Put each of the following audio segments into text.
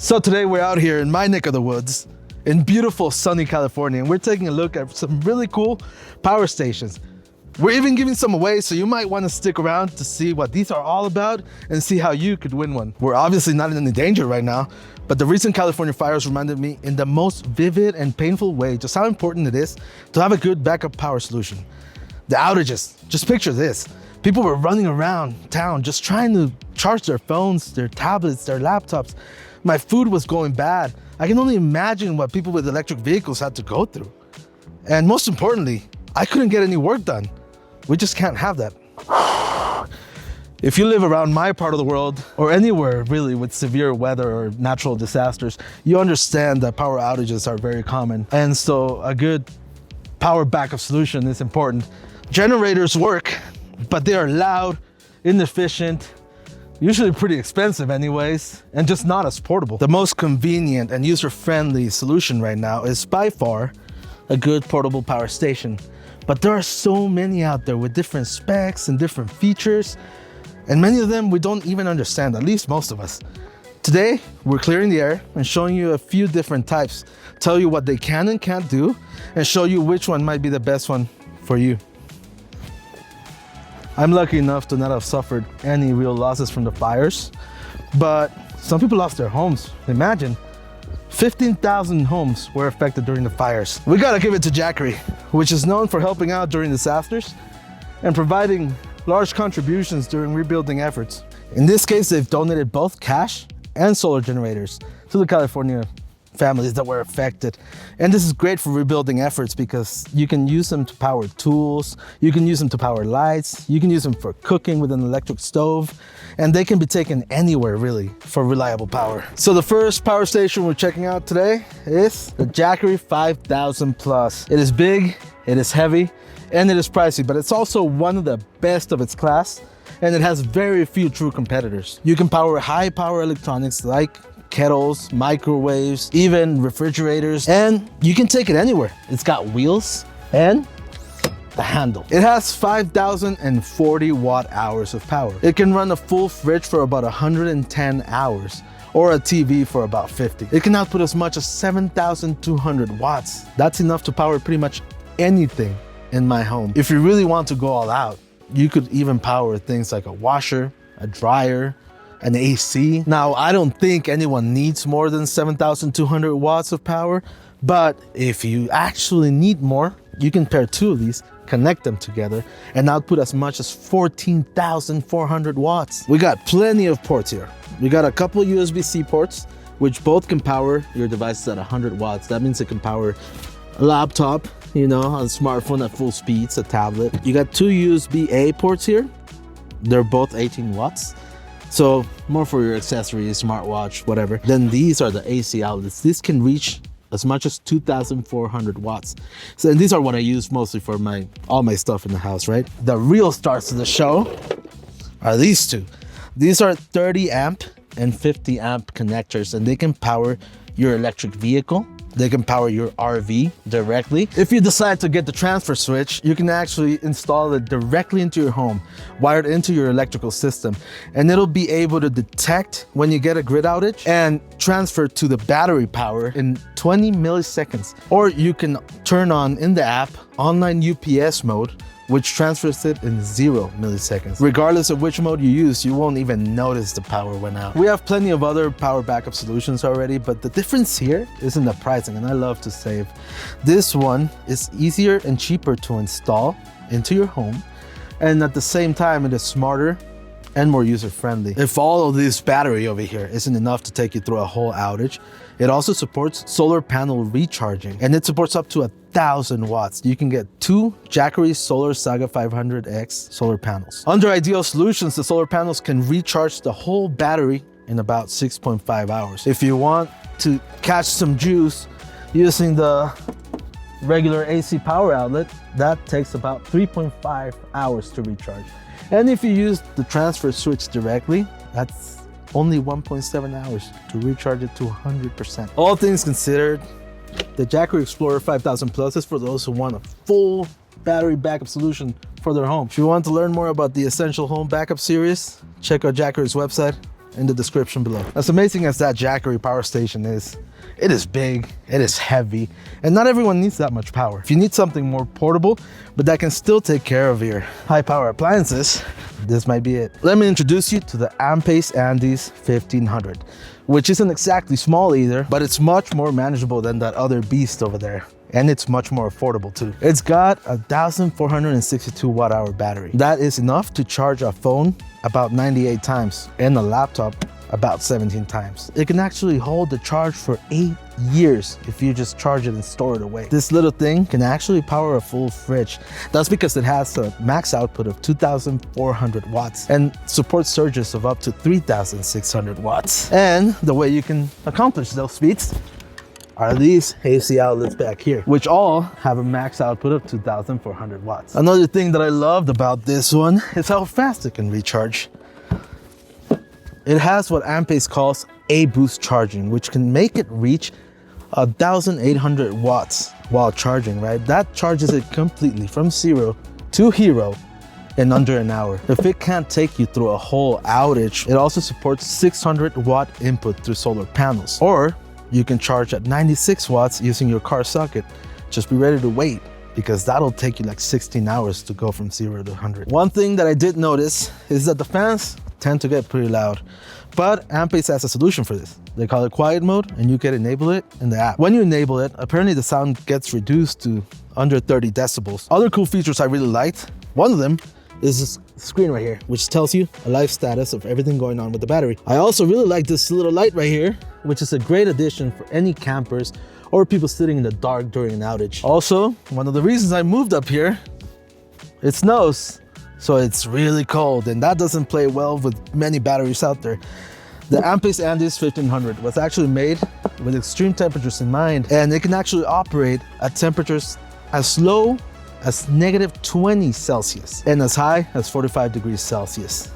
So today we're out here in my neck of the woods in beautiful sunny California, and we're taking a look at some really cool power stations. We're even giving some away, so you might want to stick around to see what these are all about and see how you could win one. We're obviously not in any danger right now, but the recent California fires reminded me in the most vivid and painful way just how important it is to have a good backup power solution. The outages, just picture this. People were running around town just trying to charge their phones, their tablets, their laptops. My food was going bad. I can only imagine what people with electric vehicles had to go through. And most importantly, I couldn't get any work done. We just can't have that. If you live around my part of the world, or anywhere really with severe weather or natural disasters, you understand that power outages are very common. And so a good power backup solution is important. Generators work, but they are loud, inefficient, usually pretty expensive anyways, and just not as portable. The most convenient and user-friendly solution right now is by far a good portable power station. But there are so many out there with different specs and different features, and many of them we don't even understand, at least most of us. Today, we're clearing the air and showing you a few different types, tell you what they can and can't do, and show you which one might be the best one for you. I'm lucky enough to not have suffered any real losses from the fires, but some people lost their homes. Imagine, 15,000 homes were affected during the fires. We gotta give it to Jackery, which is known for helping out during disasters and providing large contributions during rebuilding efforts. In this case, they've donated both cash and solar generators to the California families that were affected. And this is great for rebuilding efforts because you can use them to power tools, you can use them to power lights, you can use them for cooking with an electric stove, and they can be taken anywhere really for reliable power. So the first power station we're checking out today is the Jackery 5000 Plus. It is big, it is heavy, and it is pricey, but it's also one of the best of its class, and it has very few true competitors. You can power high power electronics like kettles, microwaves, even refrigerators, and you can take it anywhere. It's got wheels and the handle. It has 5,040 watt hours of power. It can run a full fridge for about 110 hours or a TV for about 50. It can output as much as 7,200 watts. That's enough to power pretty much anything in my home. If you really want to go all out, you could even power things like a washer, a dryer, an AC. Now, I don't think anyone needs more than 7,200 watts of power, but if you actually need more, you can pair two of these, connect them together, and output as much as 14,400 watts. We got plenty of ports here. We got a couple USB-C ports, which both can power your devices at 100 watts. That means it can power a laptop, a smartphone at full speeds, a tablet. You got two USB-A ports here. They're both 18 watts. So more for your accessories, smartwatch, whatever. Then these are the AC outlets. This can reach as much as 2,400 watts. So and these are what I use mostly for all my stuff in the house, right? The real stars of the show are these two. These are 30 amp and 50 amp connectors, and they can power your electric vehicle. They can power your RV directly. If you decide to get the transfer switch, you can actually install it directly into your home, wired into your electrical system, and it'll be able to detect when you get a grid outage and transfer to the battery power in 20 milliseconds. Or you can turn on in the app online UPS mode, which transfers it in 0 milliseconds. Regardless of which mode you use, you won't even notice the power went out. We have plenty of other power backup solutions already, but the difference here is in the pricing, and I love to save. This one is easier and cheaper to install into your home, and at the same time, it is smarter and more user-friendly. If all of this battery over here isn't enough to take you through a whole outage, it also supports solar panel recharging, and it supports up to 1,000 watts. You can get two Jackery Solar Saga 500X solar panels. Under ideal solutions, the solar panels can recharge the whole battery in about 6.5 hours. If you want to catch some juice using the regular AC power outlet, that takes about 3.5 hours to recharge. And if you use the transfer switch directly, that's only 1.7 hours to recharge it to 100%. All things considered, the Jackery Explorer 5000 Plus is for those who want a full battery backup solution for their home. If you want to learn more about the Essential Home Backup series, check out Jackery's website in the description below. As amazing as that Jackery power station is, it is big, it is heavy, and not everyone needs that much power. If you need something more portable, but that can still take care of your high power appliances, this might be it. Let me introduce you to the Ampace Andes 1500, which isn't exactly small either, but it's much more manageable than that other beast over there. And it's much more affordable too. It's got a 1,462 watt-hour battery. That is enough to charge a phone about 98 times and a laptop about 17 times. It can actually hold the charge for 8 years if you just charge it and store it away. This little thing can actually power a full fridge. That's because it has a max output of 2,400 watts and supports surges of up to 3,600 watts. And the way you can accomplish those speeds are these AC outlets back here, which all have a max output of 2,400 watts. Another thing that I loved about this one is how fast it can recharge. It has what Ampace calls A-boost charging, which can make it reach 1,800 watts while charging, right? That charges it completely from 0 to hero in under an hour. If it can't take you through a whole outage, it also supports 600 watt input through solar panels. Or you can charge at 96 watts using your car socket. Just be ready to wait, because that'll take you like 16 hours to go from 0 to 100. One thing that I did notice is that the fans tend to get pretty loud, but Ampace has a solution for this. They call it quiet mode, and you can enable it in the app. When you enable it, apparently the sound gets reduced to under 30 decibels. Other cool features I really liked, one of them is this screen right here, which tells you a live status of everything going on with the battery. I also really like this little light right here, which is a great addition for any campers or people sitting in the dark during an outage. Also, one of the reasons I moved up here, it snows, so it's really cold, and that doesn't play well with many batteries out there. The Ampace Andes 1500 was actually made with extreme temperatures in mind, and it can actually operate at temperatures as low as -20 Celsius and as high as 45 degrees Celsius.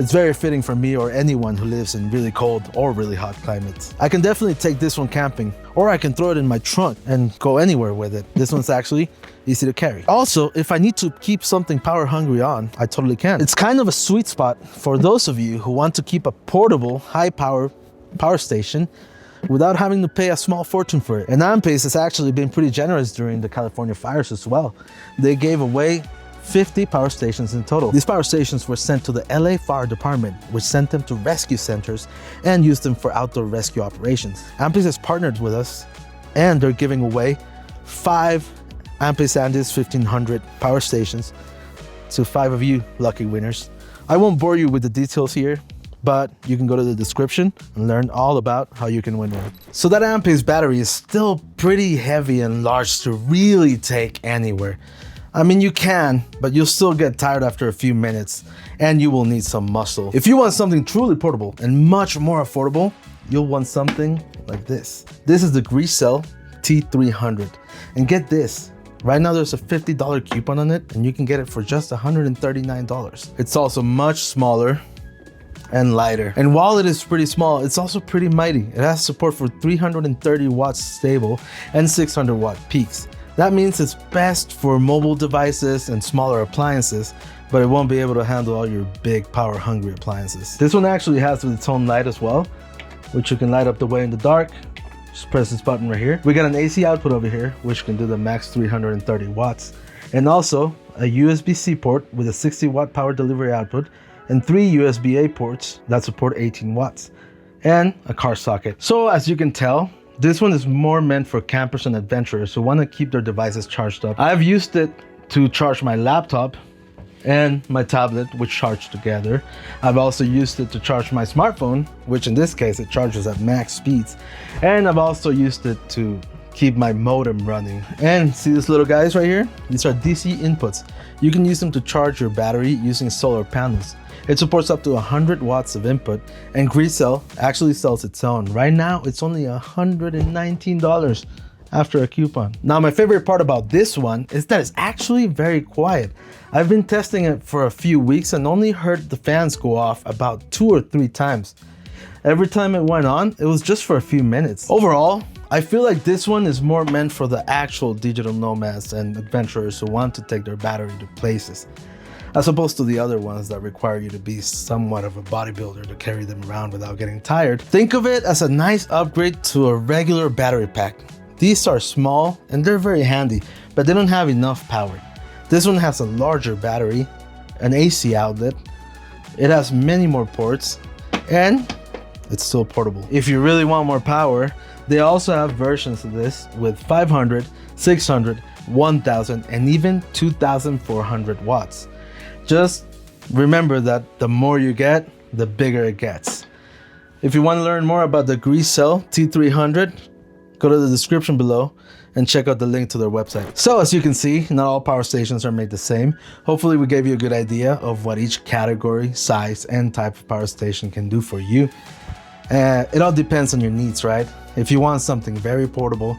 It's very fitting for me or anyone who lives in really cold or really hot climates. I can definitely take this one camping, or I can throw it in my trunk and go anywhere with it. This one's actually easy to carry. Also, if I need to keep something power hungry on, I totally can. It's kind of a sweet spot for those of you who want to keep a portable, high power station without having to pay a small fortune for it. And Ampace has actually been pretty generous during the California fires as well. They gave away 50 power stations in total. These power stations were sent to the LA Fire Department, which sent them to rescue centers and used them for outdoor rescue operations. Ampace has partnered with us, and they're giving away 5 Ampace Andes 1500 power stations to 5 of you lucky winners. I won't bore you with the details here, but you can go to the description and learn all about how you can win one. So that Ampace battery is still pretty heavy and large to really take anywhere. I mean, you can, but you'll still get tired after a few minutes, and you will need some muscle. If you want something truly portable and much more affordable, you'll want something like this. This is the Grecell T300. And get this, right now there's a $50 coupon on it, and you can get it for just $139. It's also much smaller and lighter. And while it is pretty small, it's also pretty mighty. It has support for 330 watts stable and 600 watt peaks. That means it's best for mobile devices and smaller appliances, but it won't be able to handle all your big power hungry appliances. This one actually has its own light as well, which you can light up the way in the dark. Just press this button right here. We got an AC output over here, which can do the max 330 watts. And also a USB-C port with a 60 watt power delivery output, and 3 USB-A ports that support 18 watts, and a car socket. So as you can tell, this one is more meant for campers and adventurers who want to keep their devices charged up. I've used it to charge my laptop and my tablet, which charge together. I've also used it to charge my smartphone, which in this case it charges at max speeds. And I've also used it to keep my modem running. And see these little guys right here? These are DC inputs. You can use them to charge your battery using solar panels. It supports up to 100 watts of input, and Grecell actually sells its own. Right now, it's only $119 after a coupon. Now, my favorite part about this one is that it's actually very quiet. I've been testing it for a few weeks and only heard the fans go off about 2 or 3 times. Every time it went on, it was just for a few minutes. Overall, I feel like this one is more meant for the actual digital nomads and adventurers who want to take their battery to places. as opposed to the other ones that require you to be somewhat of a bodybuilder to carry them around without getting tired. Think of it as a nice upgrade to a regular battery pack. These are small and they're very handy, but they don't have enough power. This one has a larger battery, an AC outlet, it has many more ports, and it's still portable. If you really want more power, they also have versions of this with 500, 600, 1000, and even 2400 watts. Just remember that the more you get, the bigger it gets. If you want to learn more about the Grecell T300, go to the description below and check out the link to their website. So as you can see, not all power stations are made the same. Hopefully we gave you a good idea of what each category, size, and type of power station can do for you. It all depends on your needs, right? If you want something very portable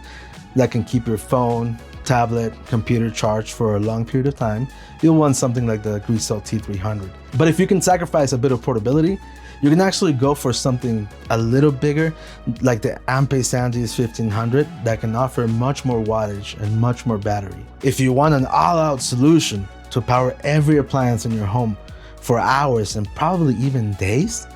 that can keep your phone, tablet, computer charged for a long period of time, you'll want something like the Grecell T300. But if you can sacrifice a bit of portability, you can actually go for something a little bigger, like the Ampace Andes 1500, that can offer much more wattage and much more battery. If you want an all-out solution to power every appliance in your home for hours and probably even days,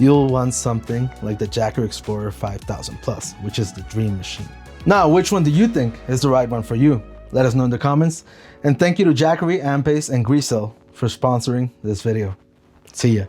you'll want something like the Jackery Explorer 5000 Plus, which is the dream machine. Now, which one do you think is the right one for you? Let us know in the comments. And thank you to Jackery, Ampace, and Grecell for sponsoring this video. See ya.